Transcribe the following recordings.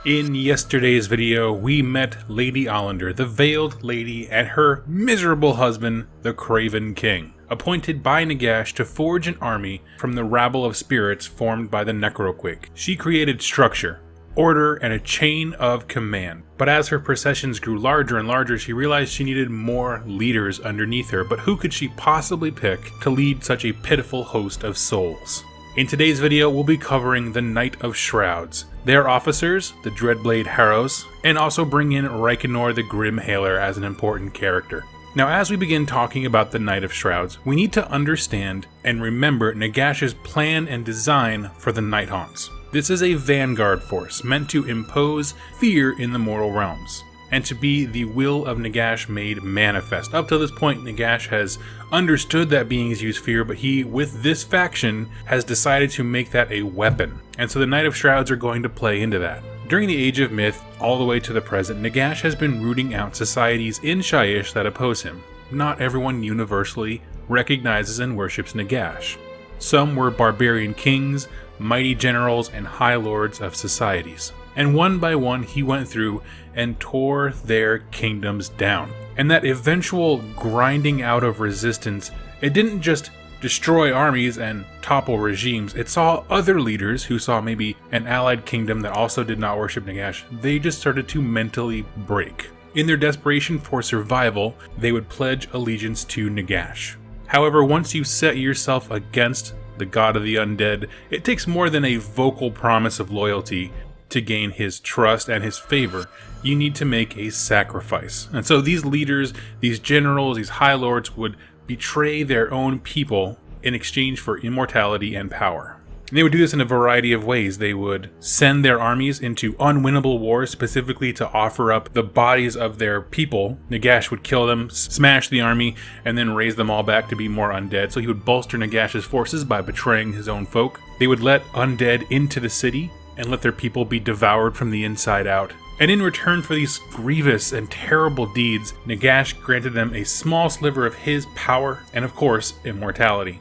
In yesterday's video, we met Lady Ollander, the Veiled Lady, and her miserable husband, the Craven King, appointed by Nagash to forge an army from the rabble of spirits formed by the Necroquake. She created structure, order, and a chain of command. But as her processions grew larger and larger, she realized she needed more leaders underneath her, but who could she possibly pick to lead such a pitiful host of souls? In today's video, we'll be covering the Knight of Shrouds, their officers, the Dreadblade Harrows, and also bring in Reikenor the Grim Hailer as an important character. Now, as we begin talking about the Knight of Shrouds, we need to understand and remember Nagash's plan and design for the Nighthaunts. This is a vanguard force meant to impose fear in the mortal realms, and to be the will of Nagash made manifest. Up to this point, Nagash has understood that beings use fear, but he, with this faction, has decided to make that a weapon. And so the Knight of Shrouds are going to play into that. During the Age of Myth, all the way to the present, Nagash has been rooting out societies in Shyish that oppose him. Not everyone universally recognizes and worships Nagash. Some were barbarian kings, mighty generals, and high lords of societies. And one by one he went through and tore their kingdoms down. And that eventual grinding out of resistance, it didn't just destroy armies and topple regimes, it saw other leaders who saw maybe an allied kingdom that also did not worship Nagash, they just started to mentally break. In their desperation for survival, they would pledge allegiance to Nagash. However, once you set yourself against the god of the undead, it takes more than a vocal promise of loyalty to gain his trust and his favor. You need to make a sacrifice. And so these leaders, these generals, these high lords would betray their own people in exchange for immortality and power. And they would do this in a variety of ways. They would send their armies into unwinnable wars specifically to offer up the bodies of their people. Nagash would kill them, smash the army, and then raise them all back to be more undead. So he would bolster Nagash's forces by betraying his own folk. They would let undead into the city and let their people be devoured from the inside out. And in return for these grievous and terrible deeds, Nagash granted them a small sliver of his power and, of course, immortality.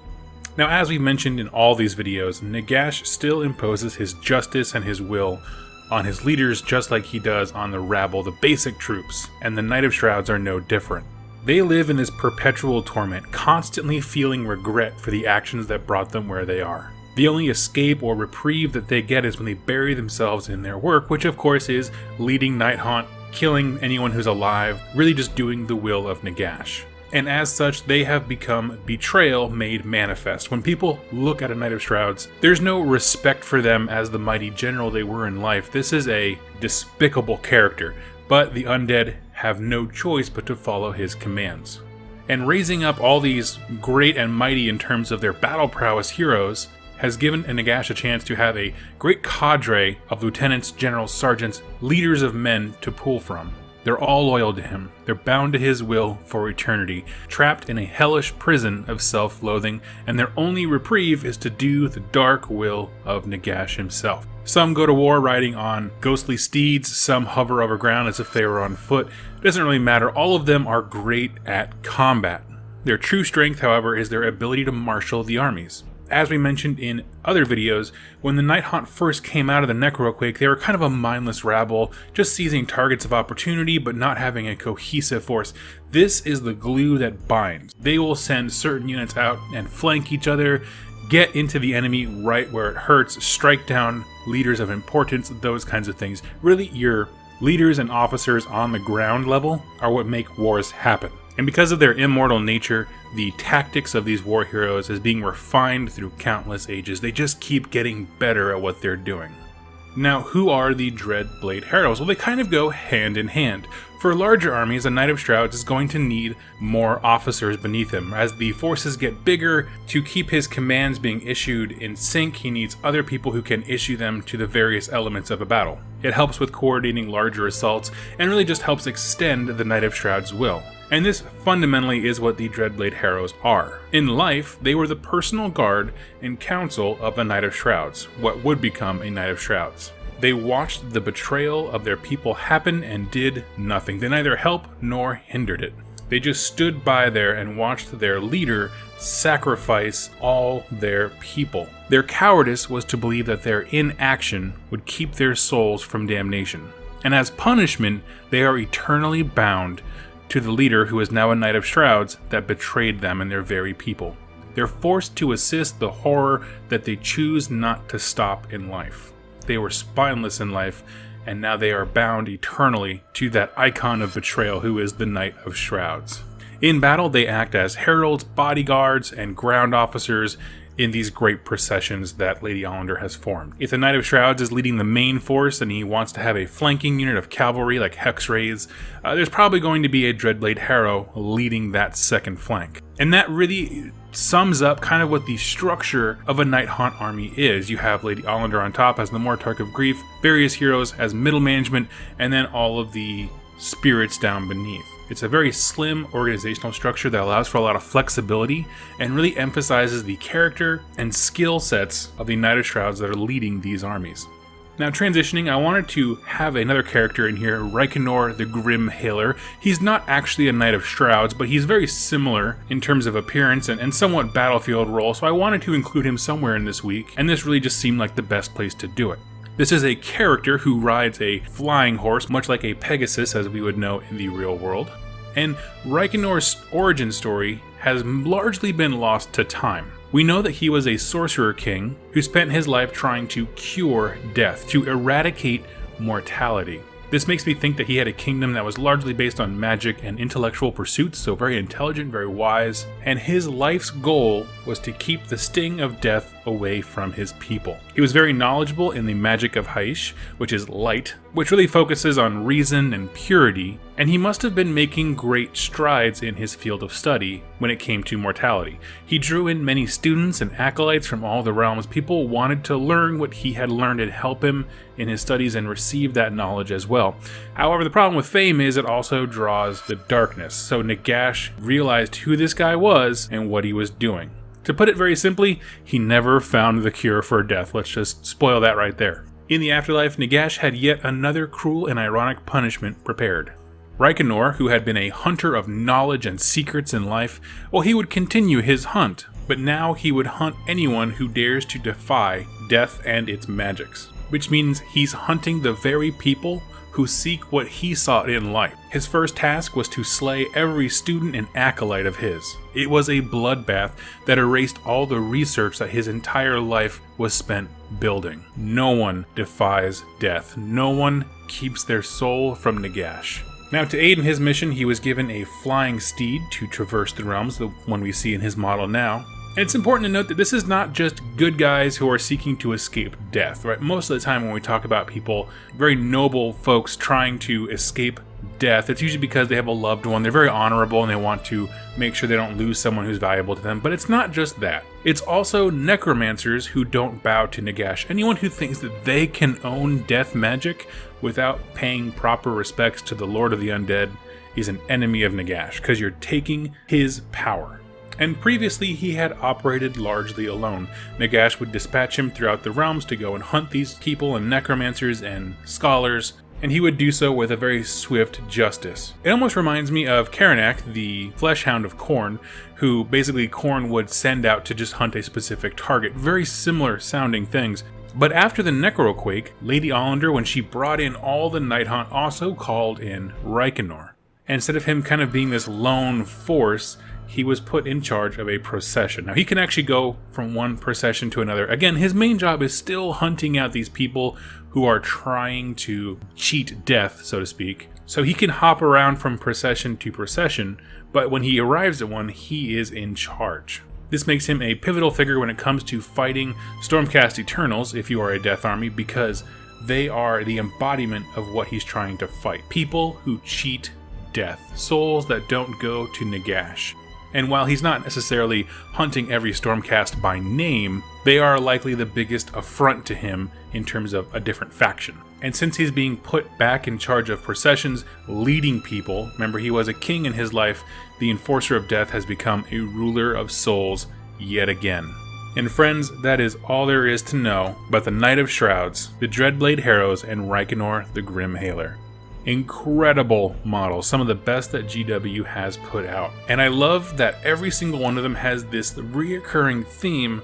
Now, as we mentioned in all these videos, Nagash still imposes his justice and his will on his leaders just like he does on the rabble, the basic troops, and the Knight of Shrouds are no different. They live in this perpetual torment, constantly feeling regret for the actions that brought them where they are. The only escape or reprieve that they get is when they bury themselves in their work, which of course is leading Nighthaunt, killing anyone who's alive, really just doing the will of Nagash. And as such, they have become betrayal made manifest. When people look at a Knight of Shrouds, there's no respect for them as the mighty general they were in life. This is a despicable character, but the undead have no choice but to follow his commands. And raising up all these great and mighty in terms of their battle prowess heroes has given Nagash a chance to have a great cadre of lieutenants, generals, sergeants, leaders of men to pull from. They're all loyal to him. They're bound to his will for eternity, trapped in a hellish prison of self-loathing, and their only reprieve is to do the dark will of Nagash himself. Some go to war riding on ghostly steeds, some hover over ground as if they were on foot. It doesn't really matter. All of them are great at combat. Their true strength, however, is their ability to marshal the armies. As we mentioned in other videos, when the Nighthaunt first came out of the Necroquake, they were kind of a mindless rabble, just seizing targets of opportunity but not having a cohesive force. This is the glue that binds. They will send certain units out and flank each other, get into the enemy right where it hurts, strike down leaders of importance, those kinds of things. Really, your leaders and officers on the ground level are what make wars happen. And because of their immortal nature, the tactics of these war heroes is being refined through countless ages. They just keep getting better at what they're doing. Now, who are the Dreadblade Harrows? Well, they kind of go hand in hand. For larger armies, a Knight of Shrouds is going to need more officers beneath him. As the forces get bigger, to keep his commands being issued in sync, he needs other people who can issue them to the various elements of a battle. It helps with coordinating larger assaults, and really just helps extend the Knight of Shrouds' will. And this fundamentally is what the Dreadblade Harrows are. In life, they were the personal guard and counsel of the Knight of Shrouds, what would become a Knight of Shrouds. They watched the betrayal of their people happen and did nothing. They neither helped nor hindered it. They just stood by there and watched their leader sacrifice all their people. Their cowardice was to believe that their inaction would keep their souls from damnation. And as punishment, they are eternally bound to the leader who is now a Knight of Shrouds that betrayed them and their very people. They're forced to assist the horror that they choose not to stop in life. They were spineless in life, and now they are bound eternally to that icon of betrayal who is the Knight of Shrouds. In battle, they act as heralds, bodyguards, and ground officers in these great processions that Lady Allender has formed. If the Knight of Shrouds is leading the main force and he wants to have a flanking unit of cavalry like Hexrays, there's probably going to be a Dreadblade Harrow leading that second flank. And that really sums up kind of what the structure of a Nighthaunt army is. You have Lady Allender on top as the Mortarch of Grief, various heroes as middle management, and then all of the spirits down beneath. It's a very slim organizational structure that allows for a lot of flexibility and really emphasizes the character and skill sets of the Knight of Shrouds that are leading these armies. Now transitioning, I wanted to have another character in here, Reikenor the Grim Hailer. He's not actually a Knight of Shrouds, but he's very similar in terms of appearance and somewhat battlefield role, so I wanted to include him somewhere in this week, and this really just seemed like the best place to do it. This is a character who rides a flying horse, much like a Pegasus as we would know in the real world. And Reikenor's origin story has largely been lost to time. We know that he was a sorcerer king who spent his life trying to cure death, to eradicate mortality. This makes me think that he had a kingdom that was largely based on magic and intellectual pursuits, so very intelligent, very wise, and his life's goal was to keep the sting of death away from his people. He was very knowledgeable in the magic of Haish, which is light, which really focuses on reason and purity, and he must have been making great strides in his field of study when it came to mortality. He drew in many students and acolytes from all the realms. People wanted to learn what he had learned and help him in his studies and receive that knowledge as well. However, the problem with fame is it also draws the darkness, so Nagash realized who this guy was and what he was doing. To put it very simply, he never found the cure for death. Let's just spoil that right there. In the afterlife, Nagash had yet another cruel and ironic punishment prepared. Reikenor, who had been a hunter of knowledge and secrets in life, well, he would continue his hunt, but now he would hunt anyone who dares to defy death and its magics, which means he's hunting the very people who seek what he sought in life. His first task was to slay every student and acolyte of his. It was a bloodbath that erased all the research that his entire life was spent building. No one defies death. No one keeps their soul from Nagash. Now, to aid in his mission, he was given a flying steed to traverse the realms, the one we see in his model now. And it's important to note that this is not just good guys who are seeking to escape death, right? Most of the time when we talk about people, very noble folks trying to escape death, it's usually because they have a loved one. They're very honorable and they want to make sure they don't lose someone who's valuable to them. But it's not just that. It's also necromancers who don't bow to Nagash. Anyone who thinks that they can own death magic without paying proper respects to the Lord of the Undead is an enemy of Nagash, because you're taking his power. And previously he had operated largely alone. Nagash would dispatch him throughout the realms to go and hunt these people and necromancers and scholars, and he would do so with a very swift justice. It almost reminds me of Karanak, the Fleshhound of Khorne, who basically Khorne would send out to just hunt a specific target. Very similar sounding things. But after the Necroquake, Lady Allender, when she brought in all the Nighthaunt, also called in Reikenor. And instead of him kind of being this lone force, he was put in charge of a procession. Now, he can actually go from one procession to another. Again, his main job is still hunting out these people who are trying to cheat death, so to speak. So he can hop around from procession to procession, but when he arrives at one, he is in charge. This makes him a pivotal figure when it comes to fighting Stormcast Eternals, if you are a Death Army, because they are the embodiment of what he's trying to fight. People who cheat death. Souls that don't go to Nagash. And while he's not necessarily hunting every Stormcast by name, they are likely the biggest affront to him in terms of a different faction. And since he's being put back in charge of processions, leading people, remember he was a king in his life, the Enforcer of Death has become a ruler of souls yet again. And friends, that is all there is to know about the Knight of Shrouds, the Dreadblade Harrows, and Reikenor the Grim Hailer. incredible models, some of the best that GW has put out. And I love that every single one of them has this reoccurring theme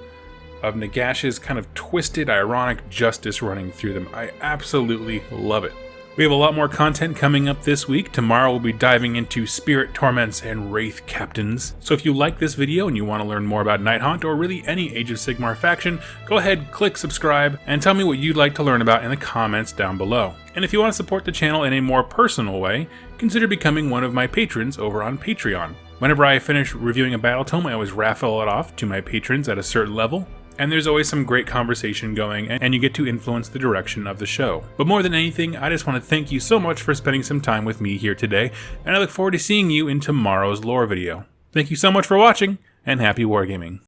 of Nagash's kind of twisted, ironic justice running through them. I absolutely love it. We have a lot more content coming up this week. Tomorrow we'll be diving into Spirit Torments and Wraith Captains. So if you like this video and you want to learn more about Nighthaunt or really any Age of Sigmar faction, go ahead, click subscribe, and tell me what you'd like to learn about in the comments down below. And if you want to support the channel in a more personal way, consider becoming one of my patrons over on Patreon. Whenever I finish reviewing a battle tome, I always raffle it off to my patrons at a certain level. And there's always some great conversation going, and you get to influence the direction of the show. But more than anything, I just want to thank you so much for spending some time with me here today, and I look forward to seeing you in tomorrow's lore video. Thank you so much for watching, and happy wargaming.